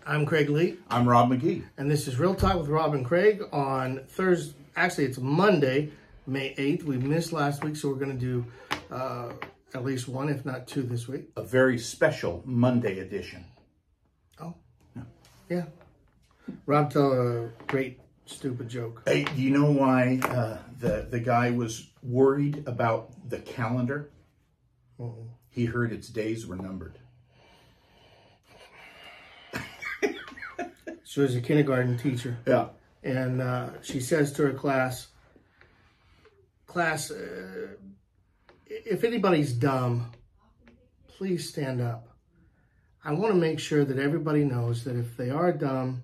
I'm Craig Lee. I'm Robb McGee. And this is Real Talk with Robb and Craig on Thursday. Actually, it's Monday, May 8th. We missed last week, so we're going to do at least one, if not two, this week. A very special Monday edition. Oh, yeah. Robb, tell a great, stupid joke. Hey, do you know why the guy was worried about the calendar? He heard its days were numbered. She was a kindergarten teacher. Yeah. And she says to her class, if anybody's dumb, please stand up. I want to make sure that everybody knows that if they are dumb,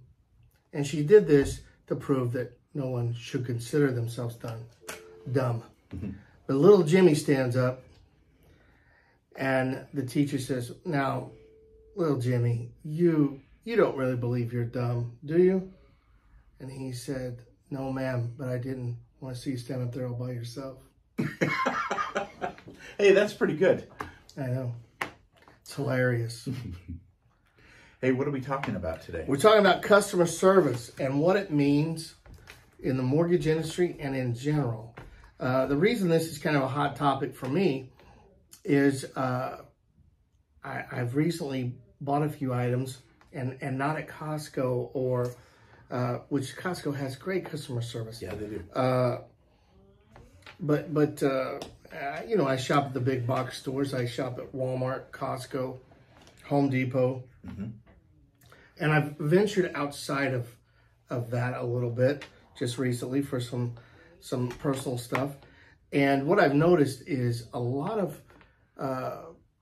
and she did this to prove that no one should consider themselves dumb. Mm-hmm. But little Jimmy stands up, and the teacher says, now, little Jimmy, you don't really believe you're dumb, do you? And he said, no, ma'am, but I didn't want to see you stand up there all by yourself. Hey, that's pretty good. I know. It's hilarious. Hey, what are we talking about today? We're talking about customer service and what it means in the mortgage industry and in general. The reason this is kind of a hot topic for me is I've recently bought a few items and not at Costco or which Costco has great customer service. Yeah, they do. But you know, I shop at the big box stores. I shop at Walmart, Costco, Home Depot. Mm-hmm. And I've ventured outside of that a little bit just recently for some personal stuff. And what I've noticed is a lot of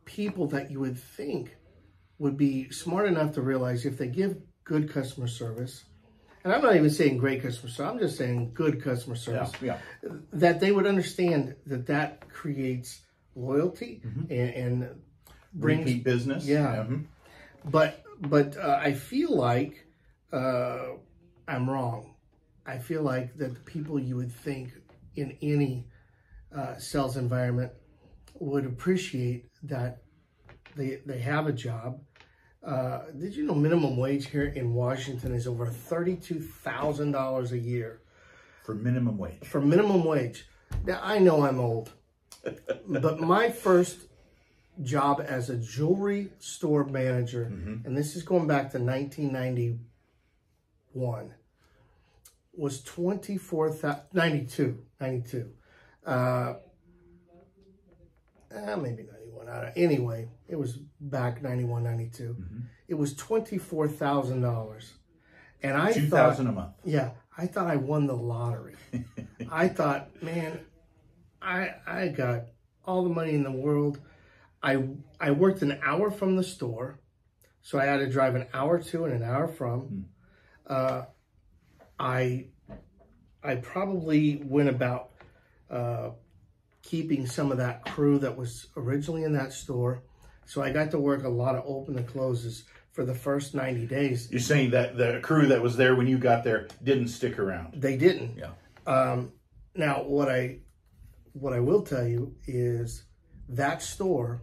people that you would think would be smart enough to realize if they give good customer service, and I'm not even saying great customer service, I'm just saying good customer service, that they would understand that creates loyalty and brings repeat business. Yeah. Mm-hmm. But I feel like I'm wrong. I feel like that the people you would think in any sales environment would appreciate that they have a job. Did you know minimum wage here in Washington is over $32,000 a year? For minimum wage. For minimum wage. Now, I know I'm old, but my first job as a jewelry store manager, and this is going back to 1991, was $24,092. Maybe 91. Anyway, it was back 91, 92. It was $24,000. And I $2,000 thought, a month. Yeah, I thought I won the lottery. I thought, man, I got all the money in the world. I worked an hour from the store, so I had to drive an hour to and an hour from. I probably went about keeping some of that crew that was originally in that store. So I got to work a lot of open and closes for the first 90 days. You're saying that the crew that was there when you got there didn't stick around? They didn't. Yeah. Now, what I will tell you is that store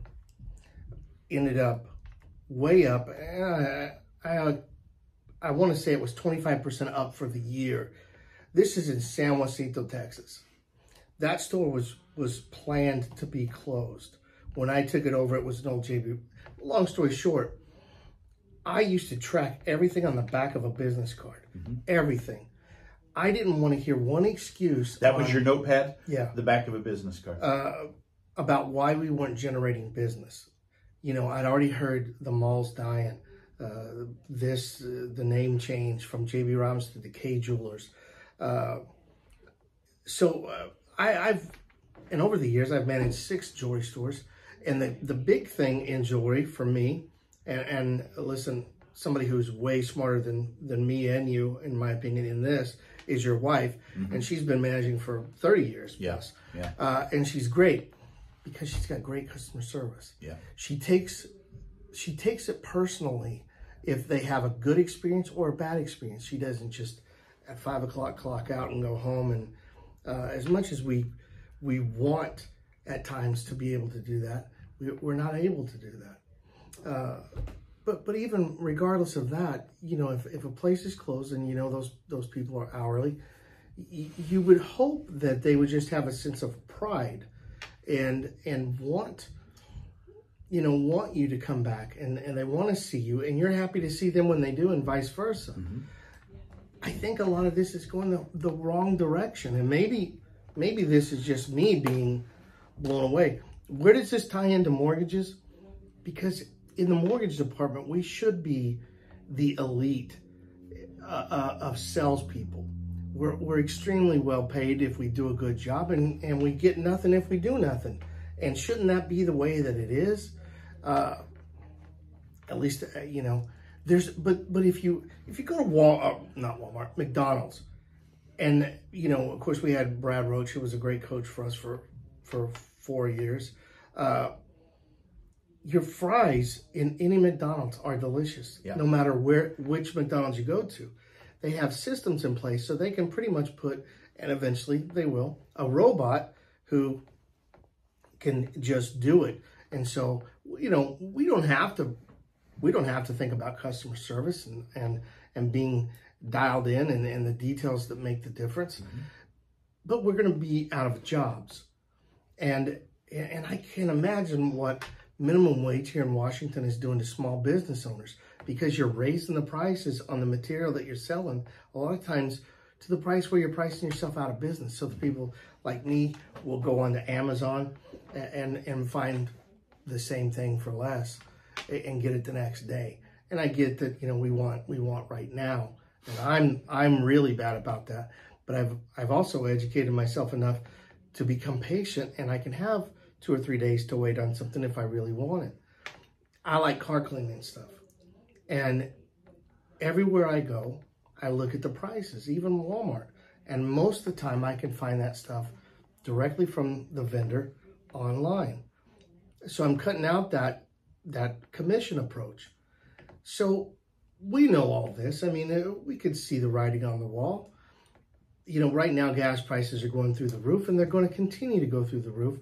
ended up way up. I want to say it was 25% up for the year. This is in San Jacinto, Texas. That store was planned to be closed. When I took it over, it was an old JB. Long story short, I used to track everything on the back of a business card. Everything. I didn't want to hear one excuse. That was your notepad? Yeah. The back of a business card. About why we weren't generating business. You know, I'd already heard the mall's dying. The name change from JB Robbins to Decay Jewelers. And over the years, I've managed 6 jewelry stores. And the big thing in jewelry for me, and listen, somebody who's way smarter than me and you, in my opinion, in this, is your wife. And she's been managing for 30 years plus. Yeah. And she's great because she's got great customer service. Yeah. She takes it personally if they have a good experience or a bad experience. She doesn't just at 5 o'clock clock out and go home. And as much as we want at times to be able to do that, we're not able to do that. But even regardless of that, you know, if a place is closed and you know those people are hourly, you would hope that they would just have a sense of pride and want you to come back, and they want to see you, and you're happy to see them when they do, and vice versa. Mm-hmm. I think a lot of this is going the wrong direction, and maybe this is just me being blown away. Where does this tie into mortgages? Because in the mortgage department, we should be the elite of salespeople. We're extremely well paid if we do a good job, and we get nothing if we do nothing. And shouldn't that be the way that it is? At least, you know, but if you go to McDonald's, and, you know, of course we had Brad Roach, who was a great coach for us for 4 years. Your fries in any McDonald's are delicious, no matter which McDonald's you go to. They have systems in place so they can pretty much put, and eventually they will, a robot who can just do it. And so, you know, we don't have to think about customer service and being dialed in and the details that make the difference. Mm-hmm. But we're going to be out of jobs. And I can't imagine what minimum wage here in Washington is doing to small business owners, because you're raising the prices on the material that you're selling a lot of times to the price where you're pricing yourself out of business. So the people like me will go onto Amazon and find the same thing for less and get it the next day. And I get that, you know, we want right now, and I'm really bad about that. But I've also educated myself enough to become patient, and I can have 2 or 3 days to wait on something if I really want it. I like car cleaning stuff. And everywhere I go, I look at the prices, even Walmart. And most of the time I can find that stuff directly from the vendor online. So I'm cutting out that commission approach. So we know all this. I mean, we could see the writing on the wall. You know, right now gas prices are going through the roof, and they're going to continue to go through the roof.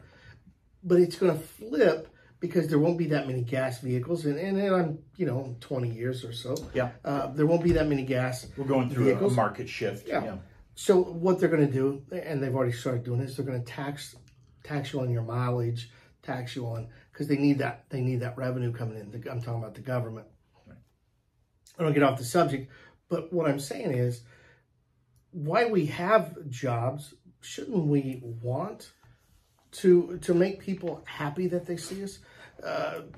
But it's going to flip because there won't be that many gas vehicles. And I'm, you know, 20 years or so. Yeah. There won't be that many gas vehicles. We're going through a market shift. Yeah. So what they're going to do, and they've already started doing this, they're going to tax you on your mileage, tax you on, because they need that revenue coming in. I'm talking about the government. Right. I don't get off the subject, but what I'm saying is, why we have jobs, shouldn't we want to make people happy that they see us?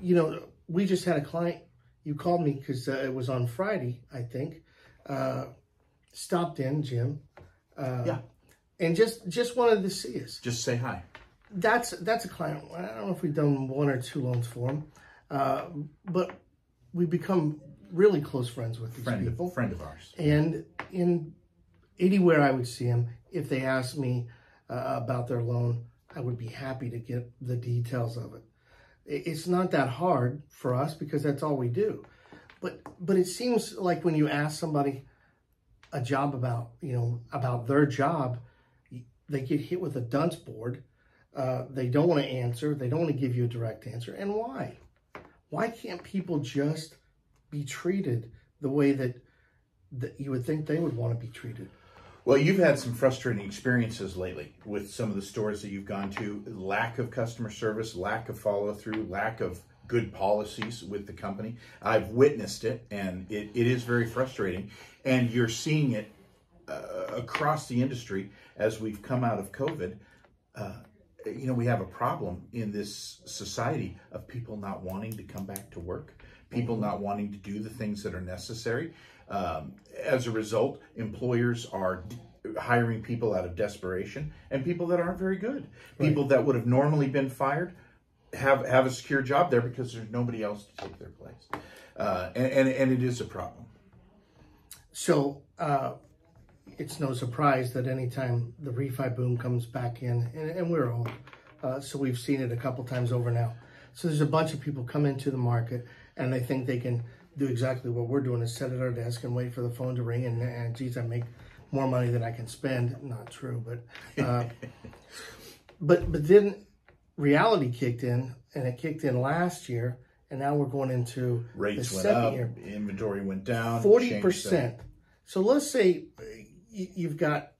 You know, we just had a client, you called me because it was on Friday, I think, stopped in, Jim, and just wanted to see us. Just say hi. That's a client. I don't know if we've done 1 or 2 loans for him, but we become really close friends with these people. Friend of ours. And anywhere I would see him, if they asked me about their loan, I would be happy to get the details of it. It's not that hard for us because that's all we do. But it seems like when you ask somebody a job about their job, they get hit with a dunce board. They don't want to answer. They don't want to give you a direct answer. And why? Why can't people just be treated the way that you would think they would want to be treated? Well, you've had some frustrating experiences lately with some of the stores that you've gone to. Lack of customer service, lack of follow-through, lack of good policies with the company. I've witnessed it, and it is very frustrating. And you're seeing it across the industry as we've come out of COVID. You know, we have a problem in this society of people not wanting to come back to work, people not wanting to do the things that are necessary. As a result, employers are hiring people out of desperation, and people that aren't very good. Right. People that would have normally been fired have a secure job there because there's nobody else to take their place. And it is a problem. So it's no surprise that anytime the refi boom comes back in, and we're old, so we've seen it a couple times over now. So there's a bunch of people come into the market and they think they can do exactly what we're doing, is sit at our desk and wait for the phone to ring and geez, I make more money than I can spend. Not true, but but then reality kicked in, and it kicked in last year, and now we're going into rates the went second up, year. inventory went down, 40%. So let's say you've got,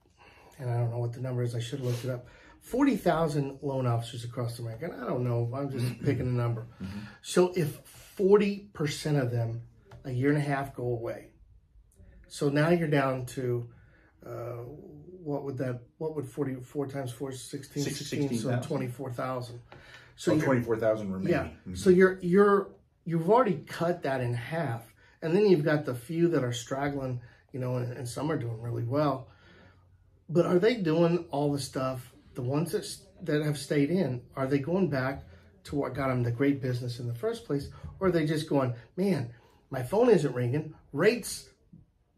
and I don't know what the number is, I should have looked it up, 40,000 loan officers across America. And I don't know, I'm just picking a number. So if 40% of them a year and a half go away, so now you're down to, what would 44 times 4 is 16, so 24,000. So 24,000 remaining. Yeah. So you've already cut that in half, and then you've got the few that are straggling, and some are doing really well. But are they doing all the stuff? The ones that have stayed in, are they going back to what got them the great business in the first place, or are they just going, man, my phone isn't ringing, rates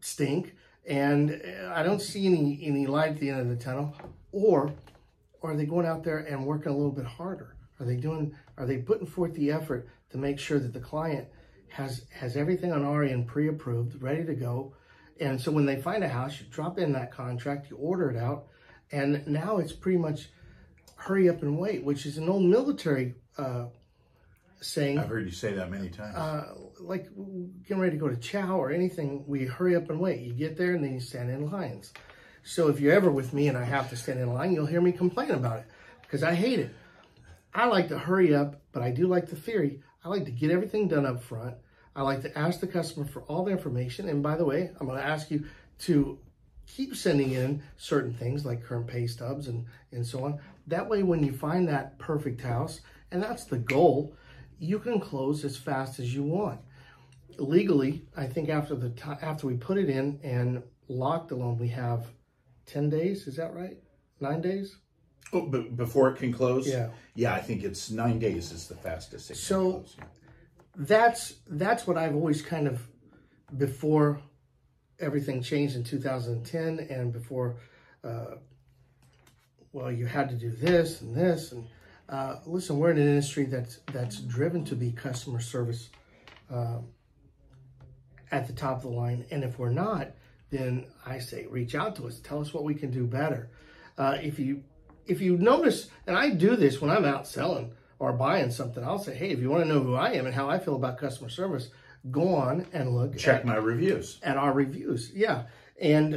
stink, and I don't see any light at the end of the tunnel, or are they going out there and working a little bit harder? Are they putting forth the effort to make sure that the client has everything on our end pre-approved, ready to go? And so when they find a house, you drop in that contract, you order it out, and now it's pretty much hurry up and wait, which is an old military saying. I've heard you say that many times. Like getting ready to go to chow or anything, we hurry up and wait. You get there and then you stand in lines. So if you're ever with me and I have to stand in line, you'll hear me complain about it because I hate it. I like to hurry up, but I do like the theory. I like to get everything done up front. I like to ask the customer for all the information. And by the way, I'm going to ask you to keep sending in certain things like current pay stubs and so on. That way, when you find that perfect house, and that's the goal, you can close as fast as you want. Legally, I think after we put it in and lock the loan, we have 10 days. Is that right? 9 days? Oh, but before it can close? Yeah. Yeah, I think it's 9 days is the fastest it can close. That's what I've always kind of, before everything changed in 2010 and before, you had to do this and this. And listen, we're in an industry that's driven to be customer service at the top of the line. And if we're not, then I say, reach out to us. Tell us what we can do better. If you notice, and I do this when I'm out selling or buying something, I'll say, hey, if you want to know who I am and how I feel about customer service, go on and look. Check my reviews. At our reviews, yeah. And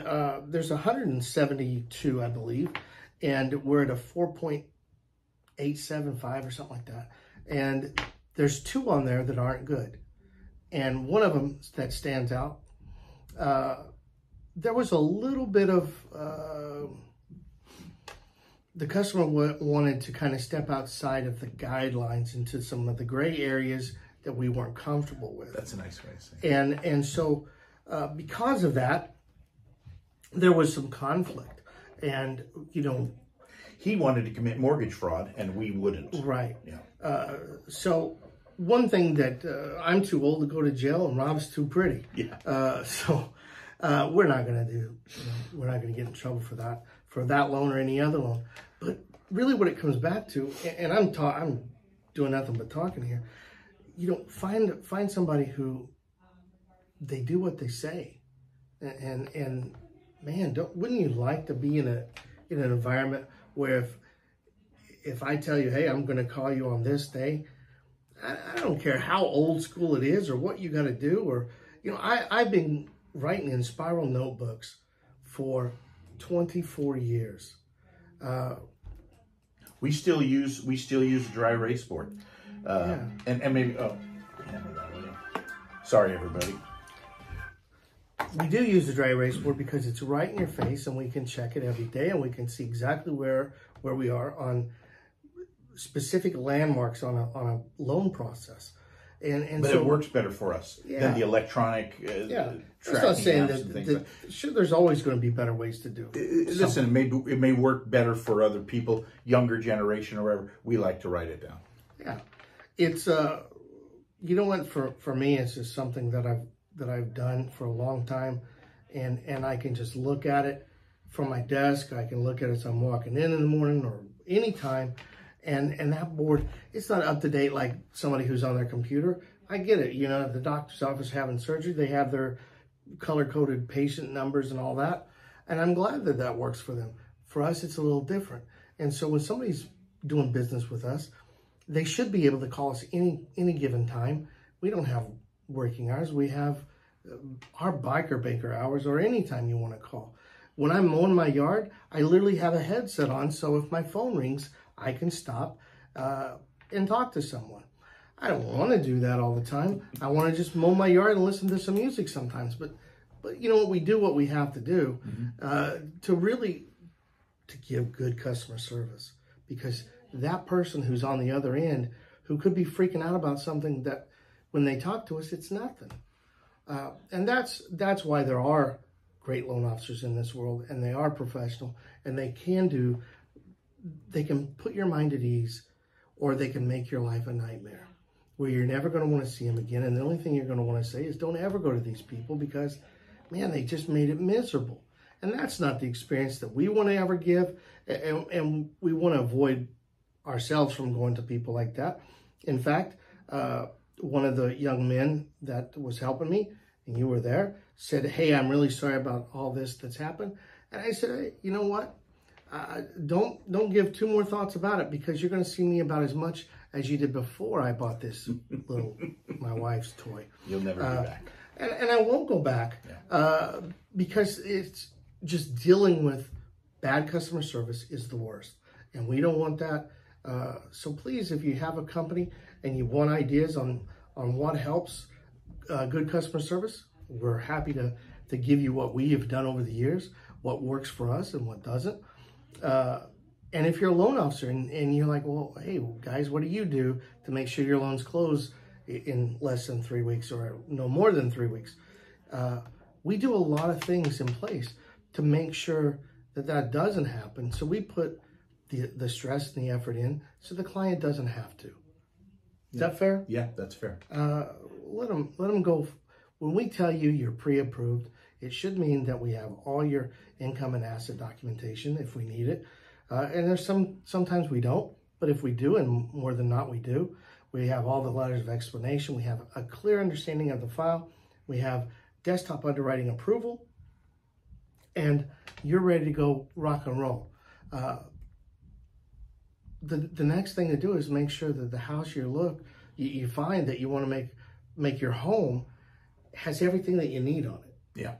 there's 172, I believe, and we're at a 4.875 or something like that. And there's 2 on there that aren't good. And one of them that stands out, there was a little bit of... the customer wanted to kind of step outside of the guidelines into some of the gray areas that we weren't comfortable with. That's a nice way to say it. And so because of that, there was some conflict. And, he wanted to commit mortgage fraud, and we wouldn't. Right. Yeah. So one thing that I'm too old to go to jail, and Robb's too pretty. Yeah. So we're not going to do. We're not going to get in trouble for that loan or any other loan. But really, what it comes back to, and I'm doing nothing but talking here. Find somebody who they do what they say, and man, wouldn't you like to be in an environment where if I tell you, hey, I'm going to call you on this day, I don't care how old school it is or what you got to do, or I've been writing in spiral notebooks for 24 years. We still use a dry erase board. Yeah. And maybe, hand me that, will you? Sorry, everybody. We do use the dry erase board because it's right in your face and we can check it every day and we can see exactly where we are on specific landmarks on a loan process. But so, it works better for us than the electronic tracking. That's not saying that sure, there's always going to be better ways to do it. Listen, it may work better for other people, younger generation or whatever. We like to write it down. Yeah. It's, you know what, for me, it's just something that I've done for a long time. And I can just look at it from my desk. I can look at it as I'm walking in the morning or anytime. And that board, it's not up to date like somebody who's on their computer. I get it. At the doctor's office having surgery, they have their color-coded patient numbers and all that. And I'm glad that works for them. For us, it's a little different. And so when somebody's doing business with us, they should be able to call us any given time. We don't have working hours. We have our biker banker hours, or anytime you want to call. When I'm mowing my yard, I literally have a headset on, so if my phone rings, I can stop and talk to someone. I don't want to do that all the time. I want to just mow my yard and listen to some music sometimes. But you know what, we do what we have to do to give good customer service, because that person who's on the other end, who could be freaking out about something that when they talk to us, it's nothing. And that's why there are great loan officers in this world, and they are professional, and they can put your mind at ease, or they can make your life a nightmare where you're never going to want to see them again. And the only thing you're going to want to say is, don't ever go to these people, because, man, they just made it miserable. And that's not the experience that we want to ever give. And we want to avoid ourselves from going to people like that. In fact, one of the young men that was helping me, and you were there, said, hey, I'm really sorry about all this that's happened. And I said, hey, you know what? Don't give two more thoughts about it, because you're going to see me about as much as you did before I bought this my wife's toy. You'll never go back. And I won't go back, because it's just dealing with bad customer service is the worst. And we don't want that. So please, if you have a company and you want ideas on what helps good customer service, we're happy to give you what we have done over the years, what works for us and what doesn't. And if you're a loan officer and you're like, well, hey, guys, what do you do to make sure your loans close in less than 3 weeks or no more than 3 weeks? We do a lot of things in place to make sure that doesn't happen. So we put the stress and the effort in so the client doesn't have to. Is that fair? Yeah, that's fair. Let them go. When we tell you you're pre-approved, it should mean that we have all your income and asset documentation if we need it. And there's sometimes we don't, but if we do, and more than not we do, we have all the letters of explanation. We have a clear understanding of the file. We have desktop underwriting approval, and you're ready to go rock and roll. The next thing to do is make sure that the house you find that you want to make your home has everything that you need on it. Yeah.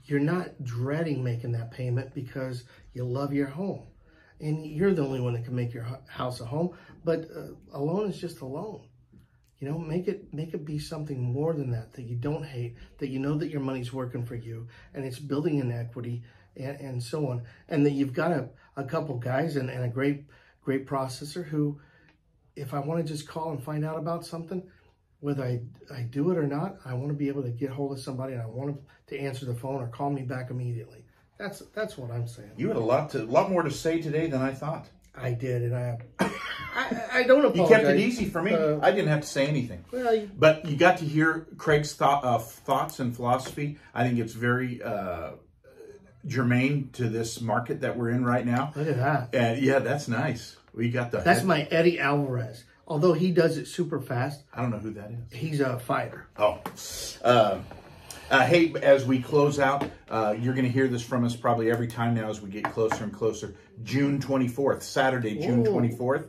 You're not dreading making that payment because you love your home, and you're the only one that can make your house a home. But a loan is just a loan. You know, make it be something more than that you don't hate, that you know that your money's working for you and it's building an equity and so on, and that you've got a couple guys and a great processor who, if I want to just call and find out about something, whether I do it or not, I want to be able to get hold of somebody, and I want them to answer the phone or call me back immediately. That's what I'm saying. You had a lot more to say today than I thought. I did, and I don't apologize. You kept it easy for me. I didn't have to say anything. Well, but you got to hear Craig's thoughts and philosophy. I think it's very germane to this market that we're in right now. Look at that. And yeah, that's nice. We got the. That's my Eddie Alvarez. Although he does it super fast. I don't know who that is. He's a fighter. Oh. Hey, as we close out, you're going to hear this from us probably every time now as we get closer and closer. June 24th, Saturday, June 24th.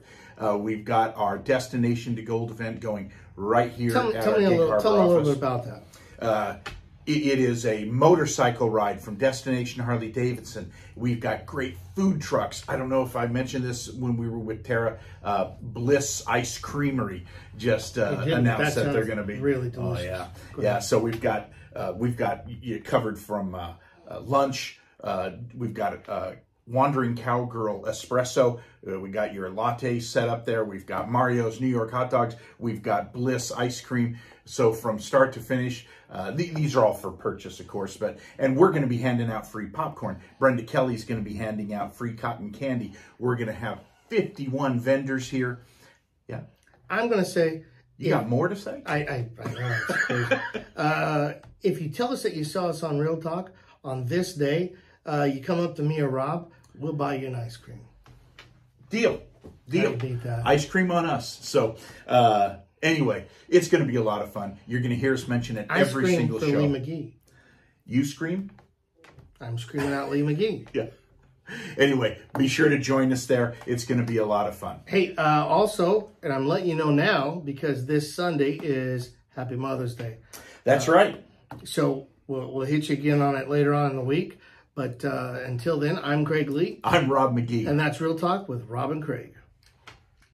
We've got our Destination to Gold event going right here at our Gig Harbor office. Tell me a little bit about that. It is a motorcycle ride from Destination Harley-Davidson. We've got great food trucks. I don't know if I mentioned this when we were with Tara. Bliss Ice Creamery just announced that they're going to be really delicious. Oh yeah, yeah. So we've got you covered from lunch. We've got Wandering Cowgirl Espresso. We got your latte set up there. We've got Mario's New York hot dogs. We've got Bliss ice cream. So from start to finish, these are all for purchase, of course. And we're going to be handing out free popcorn. Brenda Kelly's going to be handing out free cotton candy. We're going to have 51 vendors here. Yeah. I'm going to say. You got more to say? I know. It's crazy. If you tell us that you saw us on Real Talk on this day, you come up to me or Rob, we'll buy you an ice cream. Deal. Ice cream on us. So, anyway, it's going to be a lot of fun. You're going to hear us mention it every single show. Lee McGee. You scream? I'm screaming out Lee McGee. Yeah. Anyway, be sure to join us there. It's going to be a lot of fun. Hey, also, and I'm letting you know now because this Sunday is Happy Mother's Day. That's right. So we'll hit you again on it later on in the week. But until then, I'm Craig Lee. I'm Robb McGee. And that's Real Talk with Robb and Craig.